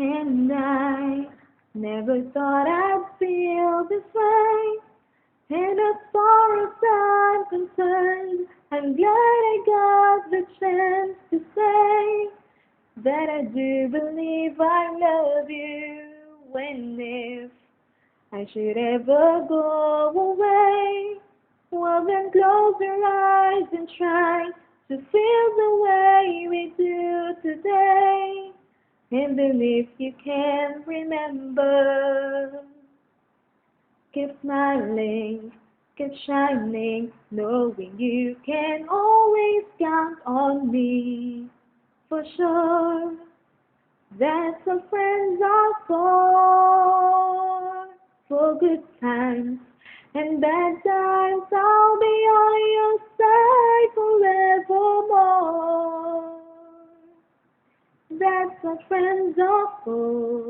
And I never thought I'd feel this way. And as far as I'm concerned, I'm glad I got the chance to say that I do believe I love you. And if I should ever go away, well then close your eyes and try to feel the way we do today. And then if you can remember, keep smiling, keep shining, knowing you can always count on me. For sure, that's what friends are for good times and bad times. I'll be on your side forevermore. That's what friends are for.